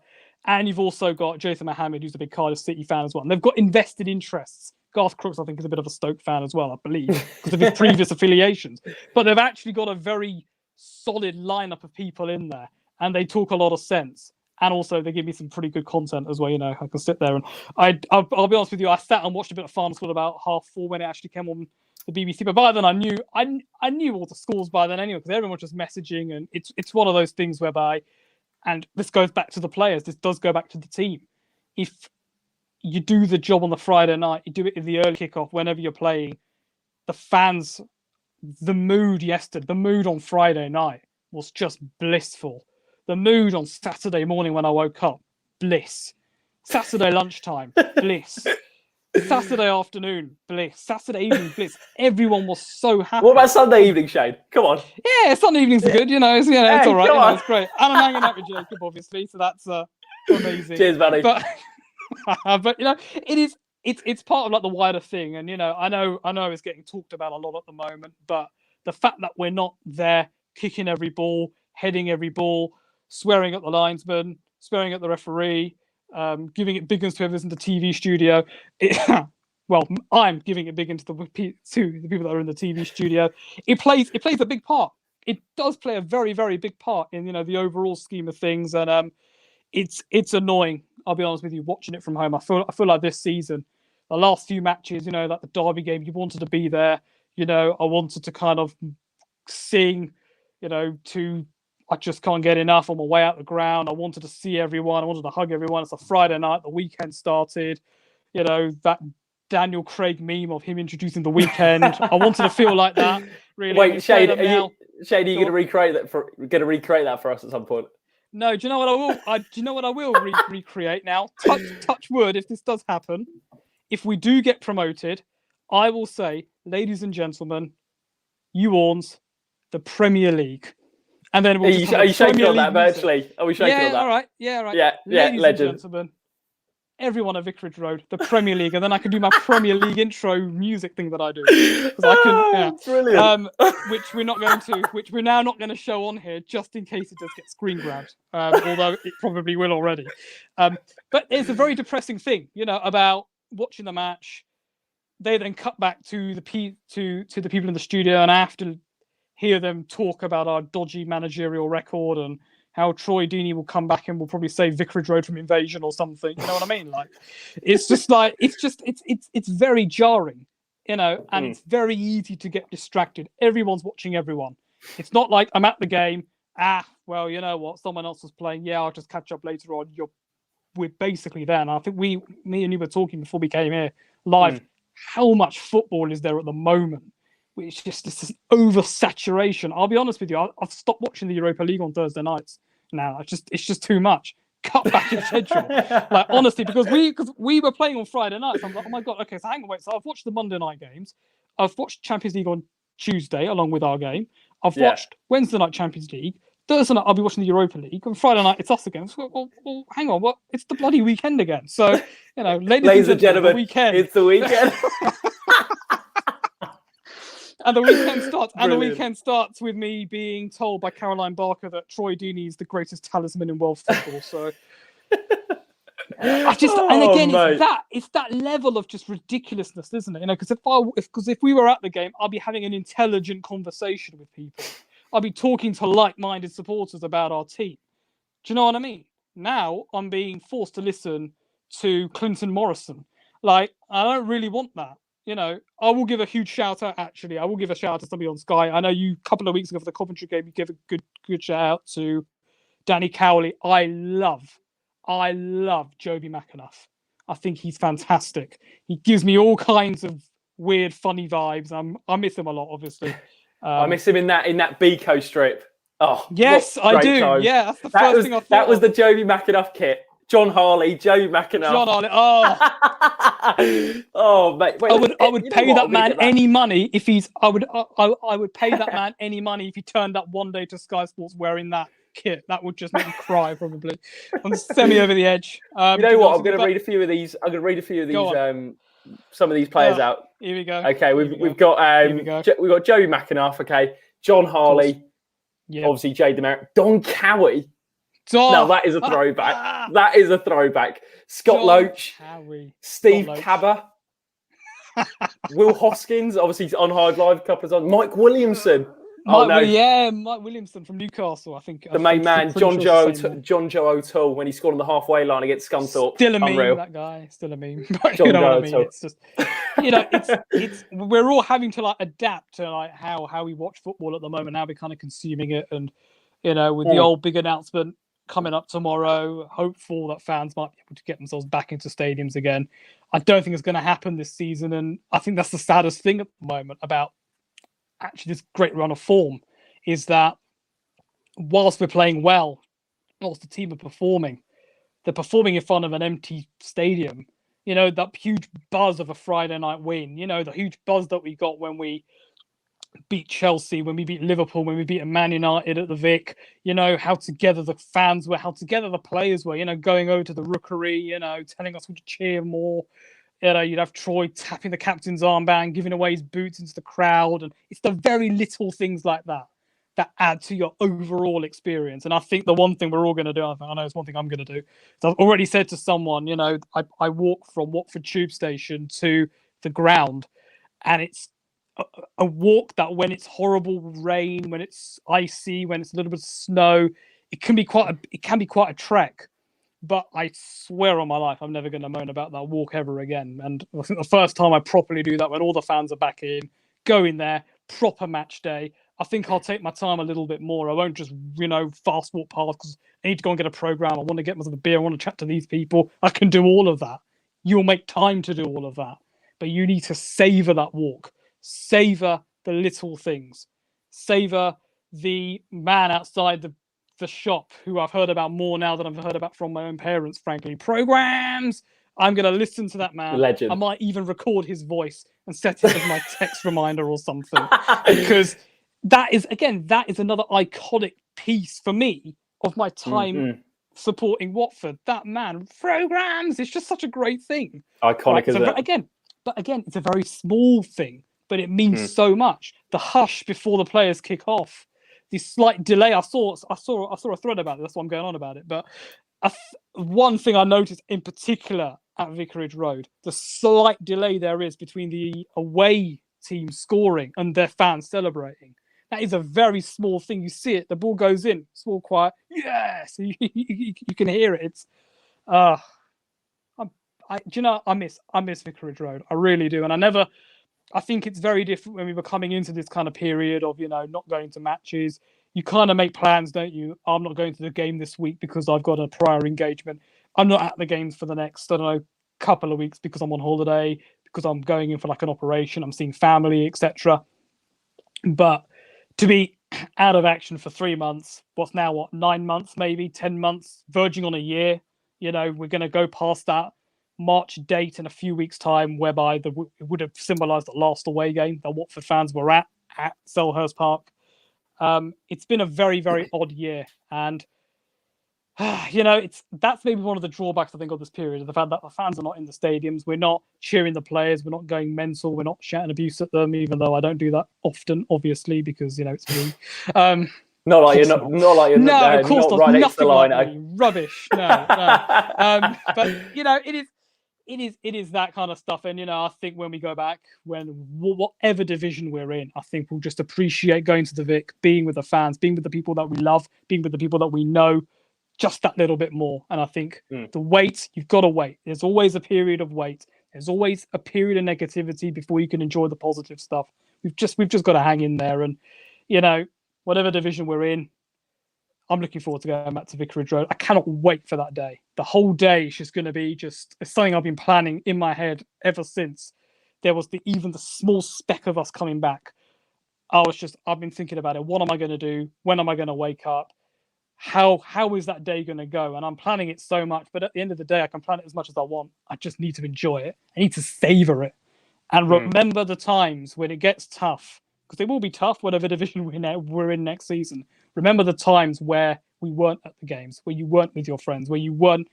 And you've also got Jason Mohammed, who's a big Cardiff City fan as well. And they've got invested interests. Garth Crooks, I think, is a bit of a Stoke fan as well, I believe, because of his previous affiliations. But they've actually got a very solid lineup of people in there. And they talk a lot of sense. And also, they give me some pretty good content as well. You know, I can sit there and I'll be honest with you, I sat and watched a bit of Final Score about 4:30 when it actually came on the BBC. But by then, I knew all the scores by then anyway, because everyone was just messaging. And it's one of those things whereby, and this goes back to the players, this does go back to the team. If you do the job on the Friday night, you do it in the early kickoff, whenever you're playing, the fans, the mood on Friday night was just blissful. The mood on Saturday morning when I woke up, bliss. Saturday lunchtime, bliss. Saturday afternoon, bliss. Saturday evening, bliss. Everyone was so happy. What about Sunday evening, Shane? Come on. Yeah, Sunday evenings are good. You know, it's all right. It's great. And I'm hanging out with Jacob, obviously, so that's amazing. Cheers, buddy. But you know, it's part of like the wider thing, and you know, I know it's getting talked about a lot at the moment, but the fact that we're not there, kicking every ball, heading every ball, swearing at the linesman, swearing at the referee, giving it big guns to whoever's in the TV studio. Well, I'm giving it big into to the people that are in the TV studio. It plays a big part. It does play a very, very big part in, you know, the overall scheme of things, and it's annoying. I'll be honest with you, watching it from home. I feel like this season, the last few matches, you know, like the derby game, you wanted to be there. You know, I wanted to kind of sing, I just can't get enough on my way out the ground. I wanted to see everyone. I wanted to hug everyone. It's a Friday night. The weekend started. That Daniel Craig meme of him introducing the weekend. I wanted to feel like that. Really. Wait, Shane, are you going to recreate that for us at some point? No. Do you know what I will? Do you know what I will recreate now? Touch wood. If this does happen, if we do get promoted, I will say, ladies and gentlemen, you Orns, the Premier League. And then we'll are you shaking on that virtually? Are we shaking on that? All right. Yeah, all right. Yeah, ladies legend. and gentlemen, everyone at Vicarage Road, the Premier League, and then I can do my Premier League intro music thing that I do. Because I can, brilliant. Which we're now not going to show on here, just in case it does get screen grabbed. Although it probably will already. But it's a very depressing thing, about watching the match. They then cut back to the people in the studio, and I have to hear them talk about our dodgy managerial record and how Troy Deeney will come back and will probably save Vicarage Road from invasion or something. You know what I mean? Like, it's just like it's very jarring, and it's very easy to get distracted. Everyone's watching everyone. It's not like I'm at the game. Well, you know what? Someone else was playing. Yeah, I'll just catch up later on. We're basically there. And I think me and you were talking before we came here live. How much football is there at the moment? It's just this oversaturation. I'll be honest with you. I've stopped watching the Europa League on Thursday nights now. It's just too much. Cut back in schedule. Like, honestly, because we were playing on Friday nights. I'm like, oh my God, okay, so hang on, wait. So I've watched the Monday night games. I've watched Champions League on Tuesday along with our game. I've watched Wednesday night Champions League. Thursday night I'll be watching the Europa League. And Friday night it's us again. So, well, hang on, what? It's the bloody weekend again. So, ladies and gentlemen, the weekend. It's the weekend. And the weekend starts. And the weekend starts with me being told by Caroline Barker that Troy Deeney is the greatest talisman in world football. So, it's that level of just ridiculousness, isn't it? Because if we were at the game, I'll be having an intelligent conversation with people. I'll be talking to like-minded supporters about our team. Do you know what I mean? Now I'm being forced to listen to Clinton Morrison. Like, I don't really want that. I will give a huge shout out. Actually, I will give a shout out to somebody on Sky. I know you a couple of weeks ago for the Coventry game, you gave a good shout out to Danny Cowley. I love Joby McAnuff. I think he's fantastic. He gives me all kinds of weird, funny vibes. I miss him a lot, obviously. I miss him in that Biko strip. Oh, yes, I do. Time. Yeah, that's the first thing I thought. That was the Joby McAnuff kit. John Harley, Joby McAnuff. John Harley. Oh, oh, mate. Wait, I would pay that man any money if he's. I would pay that man any money if he turned up one day to Sky Sports wearing that kit. That would just make me cry, probably. I'm semi over the edge. You know what? I'm going to read a few of these. Some of these players out. Here we go. Okay, we've got Joey McAnuff. Okay, John Harley. Yeah. Obviously, Jay Demerit. Don Cowie. Now that is a throwback. That is a throwback. Scott Loach. Steve Cabber. Will Hoskins. Obviously on Hard Live a couple of times. Mike Williamson. Mike Williamson from Newcastle. I think the main man, John Joe O'Toole, when he scored on the halfway line against Scunthorpe. Still a meme, unreal. That guy. Still a meme. You know what I mean? It's just, it's we're all having to adapt to how we watch football at the moment. How we're kind of consuming it, and with the old big announcement coming up tomorrow, hopeful that fans might be able to get themselves back into stadiums again. I don't think it's going to happen this season, and I think that's the saddest thing at the moment about actually this great run of form, is that whilst we're playing well, whilst the team are performing, they're performing in front of an empty stadium. That huge buzz of a Friday night win, the huge buzz that we got when we beat Chelsea, when we beat Liverpool, when we beat Man United at the Vic, how together the fans were, how together the players were, going over to the Rookery, telling us to cheer more. You'd have Troy tapping the captain's armband, giving away his boots into the crowd. And it's the very little things like that add to your overall experience. And I think the one thing we're all going to do, I know it's one thing I'm going to do. So I've already said to someone, I walk from Watford Tube Station to the ground, and it's a walk that when it's horrible rain, when it's icy, when it's a little bit of snow, it can be quite a trek. But I swear on my life, I'm never going to moan about that walk ever again. And I think the first time I properly do that, when all the fans are back in, go in there, proper match day, I think I'll take my time a little bit more. I won't just, fast walk past because I need to go and get a program. I want to get myself a beer. I want to chat to these people. I can do all of that. You'll make time to do all of that. But you need to savor that walk. Savor the little things. Savor the man outside the shop who I've heard about more now than I've heard about from my own parents, frankly. Programs. I'm going to listen to that man. Legend. I might even record his voice and set it as my text reminder or something. Because that is another iconic piece for me of my time supporting Watford. That man, programs. It's just such a great thing. Iconic, isn't it? Again, it's a very small thing, but it means so much. The hush before the players kick off, the slight delay. I saw a thread about it. That's why I'm going on about it. But one thing I noticed in particular at Vicarage Road, the slight delay there is between the away team scoring and their fans celebrating. That is a very small thing. You see it. The ball goes in. Small, quiet. Yes, you can hear it. It's I miss Vicarage Road. I really do. And I think it's very different when we were coming into this kind of period of, not going to matches. You kind of make plans, don't you? I'm not going to the game this week because I've got a prior engagement. I'm not at the games for the next, couple of weeks because I'm on holiday, because I'm going in for like an operation. I'm seeing family, etc. But to be out of action for 3 months, 9 months, maybe 10 months, verging on a year, we're going to go past that March date in a few weeks' time, whereby it would have symbolised the last away game that Watford fans were at Selhurst Park. It's been a very, very odd year, and that's maybe one of the drawbacks I think of this period, the fact that the fans are not in the stadiums. We're not cheering the players. We're not going mental. We're not shouting abuse at them, even though I don't do that often, obviously, because it's me. Not like you're not like you're no, of course not not. right next to the line. Like rubbish. No. But it is that kind of stuff, and I think when we go back, whatever division we're in, I think we'll just appreciate going to the Vic, being with the fans, being with the people that we love, being with the people that we know, just that little bit more. And I think the wait, you've got to wait. There's always a period of wait. There's always a period of negativity before you can enjoy the positive stuff. We've just got to hang in there, and whatever division we're in, I'm looking forward to going back to Vicarage Road. I cannot wait for that day. The whole day is just going to be it's something I've been planning in my head ever since there was even the small speck of us coming back. I've been thinking about it. What am I going to do? When am I going to wake up? How is that day going to go? And I'm planning it so much, but at the end of the day, I can plan it as much as I want. I just need to enjoy it. I need to savor it and remember the times when it gets tough, because it will be tough, whatever division we're in next season. Remember the times where we weren't at the games, where you weren't with your friends, where you weren't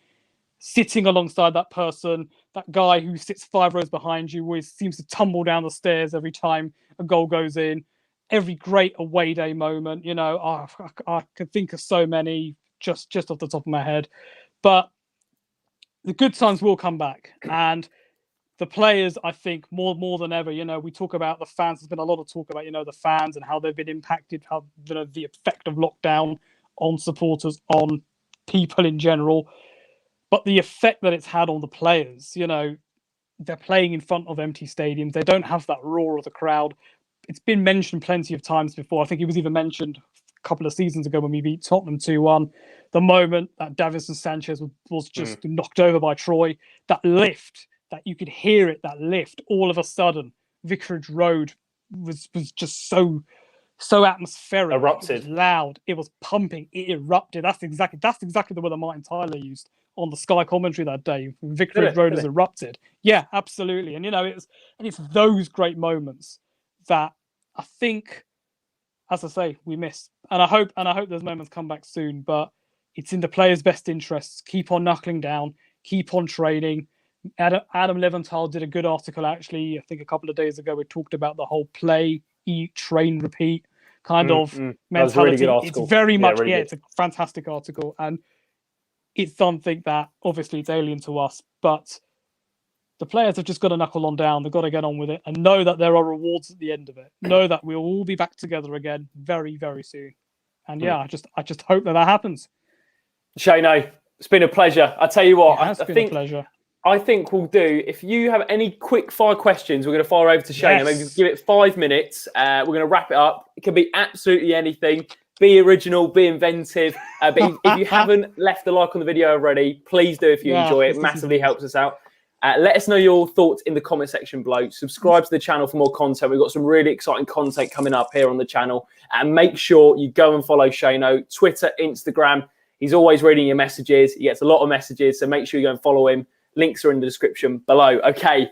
sitting alongside that person, that guy who sits 5 rows behind you, who seems to tumble down the stairs every time a goal goes in. Every great away day moment, I could think of so many just off the top of my head. But the good times will come back. And the players, I think, more than ever, we talk about the fans. There's been a lot of talk about, the fans and how they've been impacted, how, the effect of lockdown on supporters, on people in general. But the effect that it's had on the players, they're playing in front of empty stadiums. They don't have that roar of the crowd. It's been mentioned plenty of times before. I think it was even mentioned a couple of seasons ago when we beat Tottenham 2-1. The moment that Davinson Sanchez was just knocked over by Troy, that lift, that you could hear it, that lift, all of a sudden, Vicarage Road was just so atmospheric. Erupted. It was loud. It was pumping. It erupted. That's exactly the word that Martin Tyler used on the Sky commentary that day. Vicarage Road has erupted. Yeah, absolutely. And it's those great moments that I think, as I say, we miss. And I hope those moments come back soon. But it's in the players' best interests. Keep on knuckling down. Keep on training. Adam Leventhal did a good article, actually, I think a couple of days ago. We talked about the whole play, eat, train, repeat kind of mentality. That was a really good article. It's very much, it's a fantastic article. And it's something that obviously it's alien to us, but the players have just got to knuckle on down. They've got to get on with it and know that there are rewards at the end of it. Know that we'll all be back together again very, very soon. And I just hope that happens. Shano, it's been a pleasure. I tell you what, It has been a pleasure. I think we'll do, if you have any quick fire questions, we're going to fire over to Shane. Maybe give it 5 minutes. We're going to wrap it up. It can be absolutely anything. Be original, be inventive. But if you haven't left a like on the video already, please do if you enjoy it. It massively helps us out. Let us know your thoughts in the comment section below. Subscribe to the channel for more content. We've got some really exciting content coming up here on the channel. And make sure you go and follow Shano, Twitter, Instagram. He's always reading your messages. He gets a lot of messages, so make sure you go and follow him. Links are in the description below. Okay,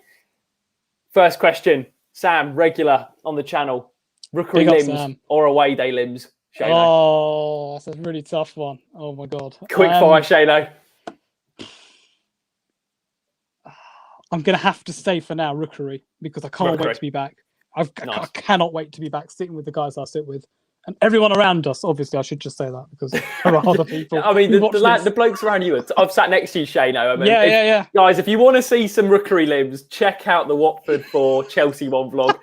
first question. Sam, regular on the channel. Rookery limbs or away day limbs? Shano. Oh, that's a really tough one. Oh, my God. Quick fire, Shano. I'm going to have to say for now Rookery, because I can't wait to be back. I cannot wait to be back sitting with the guys I sit with. And everyone around us, obviously, I should just say that, because there are other people. I mean, the blokes around you, I've sat next to you, Shano. I mean, yeah. Guys, if you want to see some Rookery limbs, check out the Watford 4 Chelsea 1 vlog.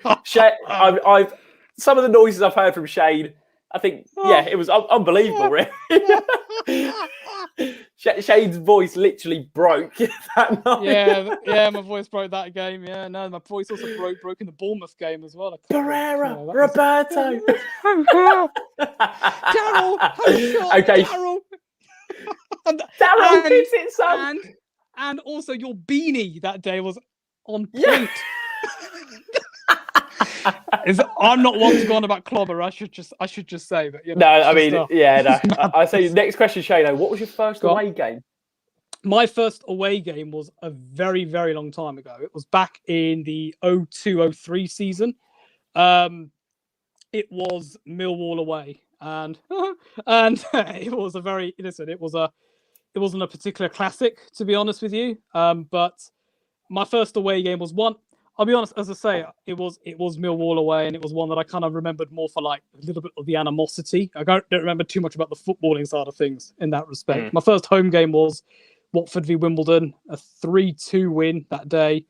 I've some of the noises I've heard from Shane, I think, it was unbelievable, really. Shane's voice literally broke that night. Yeah, my voice broke that game. Yeah, no, my voice also broke in the Bournemouth game as well. Pereira, Roberto. Daryl, okay. Daryl keeps it, son. And also your beanie that day was on point. I'm not one to go on about clobber. I should just say, but no. I mean, I say next question, Shano. What was your first away game? My first away game was a very, very long time ago. It was back in the 02-03 season. It was Millwall away, and it was a very it wasn't a particular classic, to be honest with you. But my first away game was one. I'll be honest, as I say, it was Millwall away, and it was one that I kind of remembered more for like a little bit of the animosity. I don't remember too much about the footballing side of things in that respect. My first home game was Watford v Wimbledon, a 3-2 win that day.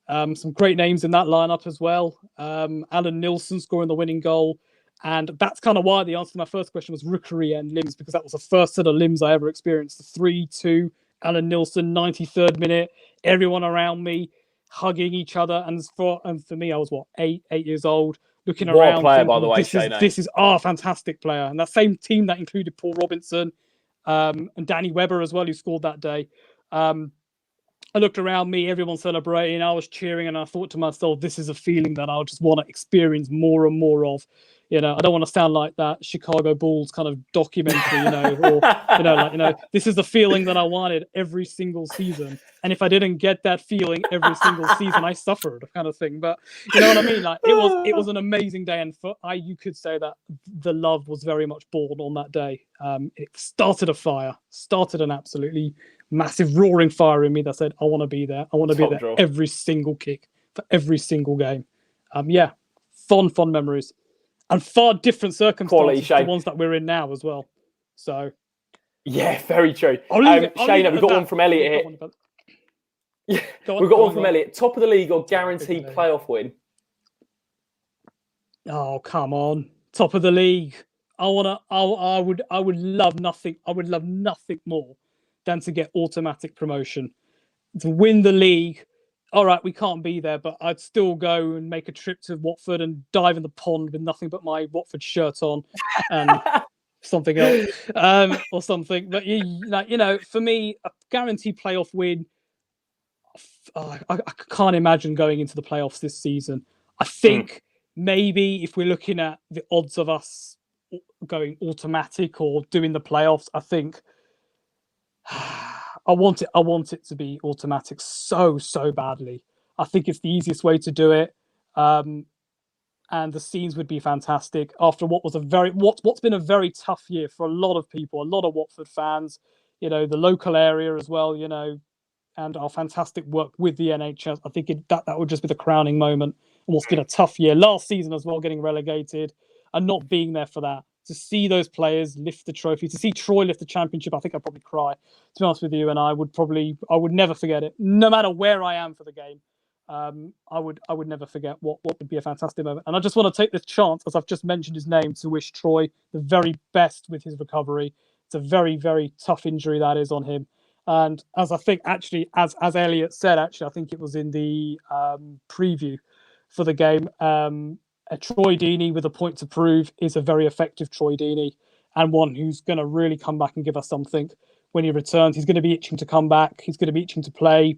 Some great names in that lineup as well. Alan Nilsson scoring the winning goal. And that's kind of why the answer to my first question was Rookery and limbs, because that was the first set of limbs I ever experienced. The 3-2, Alan Nilsson, 93rd minute, everyone around me hugging each other, and for me, I was 8 years old, looking around. What a player, by the way, this is a fantastic player, and that same team that included Paul Robinson and Danny Webber as well, who scored that day. I looked around me, everyone celebrating, I was cheering, and I thought to myself, this is a feeling that I just want to experience more and more of. I don't want to sound like that Chicago Bulls kind of documentary, or this is the feeling that I wanted every single season. And if I didn't get that feeling every single season, I suffered, kind of thing. But you know what I mean? Like it was an amazing day, and you could say that the love was very much born on that day. It started an absolutely massive roaring fire in me that said, I want to be there. I want to be there every single kick for every single game. Fond memories. And far different circumstances to the ones that we're in now as well. So, yeah, very true. Shane, we've got one from Elliot here. We've got one from Elliot. Top of the league or guaranteed playoff win? Oh, come on! Top of the league. I would love nothing. I would love nothing more than to get automatic promotion, to win the league. All right, we can't be there, but I'd still go and make a trip to Watford and dive in the pond with nothing but my Watford shirt on and something else or something. But, for me, a guaranteed playoff win, I can't imagine going into the playoffs this season. I think maybe if we're looking at the odds of us going automatic or doing the playoffs, I think I want it to be automatic so badly. I think it's the easiest way to do it, and the scenes would be fantastic after what's been a very tough year for a lot of people, a lot of Watford fans, the local area as well, and our fantastic work with the NHS. I think that would just be the crowning moment. And what's been a tough year last season as well, getting relegated and not being there for that. To see those players lift the trophy, to see Troy lift the championship, I think I'd probably cry, to be honest with you. And I would never forget it, no matter where I am for the game. I would never forget what would be a fantastic moment. And I just want to take this chance, as I've just mentioned his name, to wish Troy the very best with his recovery. It's a very, very tough injury that is on him. And as I think, actually, as Elliot said, actually, I think it was in the preview for the game, a Troy Deeney with a point to prove is a very effective Troy Deeney, and one who's going to really come back and give us something when he returns. He's going to be itching to come back. He's going to be itching to play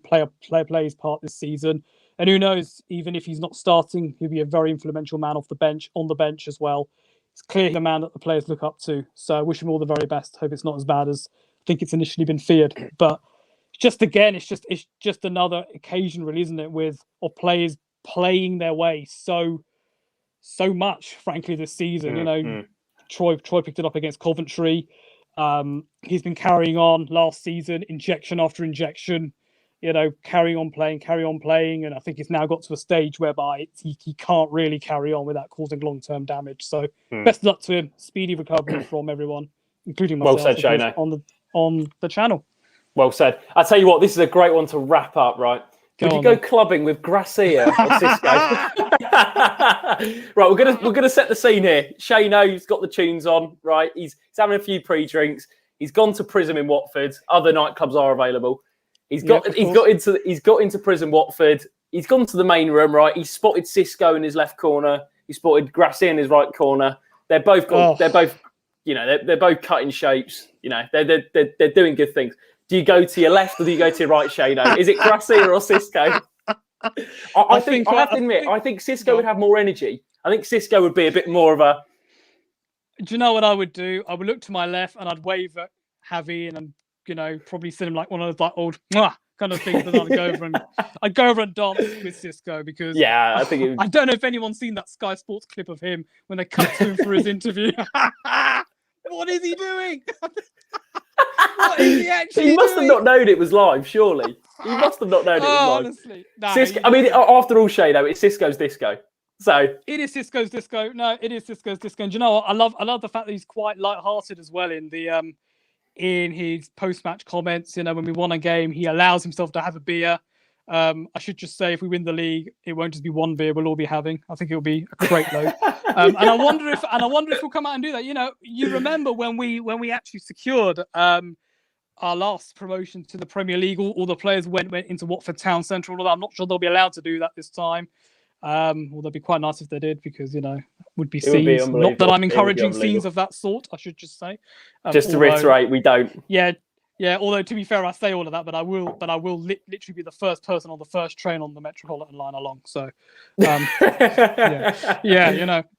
his part this season. And who knows, even if he's not starting, he'll be a very influential man on the bench as well. He's clearly the man that the players look up to. So I wish him all the very best. Hope it's not as bad as I think it's initially been feared. But it's just another occasion, really, isn't it, of players playing their way so much, frankly, this season. Troy picked it up against Coventry. He's been carrying on last season, injection after injection, carry on playing. And I think it's now got to a stage whereby he can't really carry on without causing long-term damage. So best of luck to him. Speedy recovery from everyone, including myself, well said, Shano, on the channel. Well said. I tell you what, this is a great one to wrap up, right? Would you go clubbing with Gracia or Cisco? Right, we're gonna set the scene here. Shano's got the tunes on, right? He's having a few pre-drinks. He's gone to Prism in Watford. Other nightclubs are available. He's got into Prism Watford. He's gone to the main room, right? He's spotted Cisco in his left corner. He spotted Gracia in his right corner. They're both they're both cutting shapes. They're doing good things. Do you go to your left or do you go to your right, Shano? Is it Gracia or Cisco? I think Cisco would have more energy. I think Cisco would be a bit more of a... Do you know what I would do? I would look to my left and I'd wave at Javi and probably send him like one of those like old mwah kind of things. And I'd go over and dance with Cisco because I think I don't know if anyone's seen that Sky Sports clip of him when they cut to him for his interview. What is he doing? What is he actually He must doing? have not known it was live, surely. He must have not known it was live. Honestly. Nah, Cisco, after all, Shano, it's Cisco's disco. So it is Cisco's disco. No, it is Cisco's disco. And do you know what? I love the fact that he's quite light-hearted as well in the in his post-match comments. When we won a game, he allows himself to have a beer. I should just say, if we win the league, it won't just be one beer we'll all be having. I think it'll be a crate load. And I wonder if we'll come out and do that. You remember when we actually secured our last promotion to the Premier League, all the players went into Watford Town Centre. Although I'm not sure they'll be allowed to do that this time. Although it'd be quite nice if they did, because would be scenes. Not that I'm encouraging scenes of that sort, I should just say. Just to reiterate, we don't. Yeah. Although to be fair, I say all of that, but I will literally be the first person on the first train on the Metropolitan line along. So, yeah.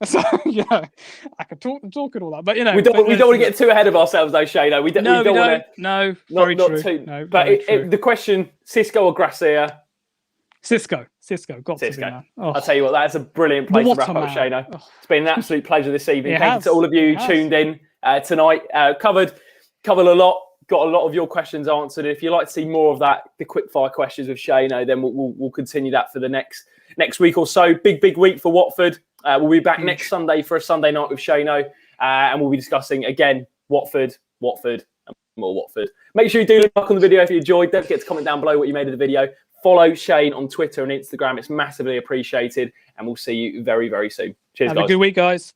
So I could talk and all that, but we don't want to get too ahead of ourselves, though, Shano. We don't want to. No, very true. No, but the question: Cisco or Gracia? Cisco, got to be, man. I'll tell you what, that's a brilliant place to wrap up, Shano. It's been an absolute pleasure this evening. Thank you to all of you who tuned in tonight. Covered a lot, got a lot of your questions answered. If you'd like to see more of that, the quickfire questions with Shano, then we'll continue that for the next week or so. Big week for Watford. We'll be back next Sunday for a Sunday night with Shano, and we'll be discussing again Watford, and more Watford. Make sure you do like on the video if you enjoyed. Don't forget to comment down below what you made of the video. Follow Shane on Twitter and Instagram. It's massively appreciated. And we'll see you very, very soon. Cheers, guys. Have a good week, guys.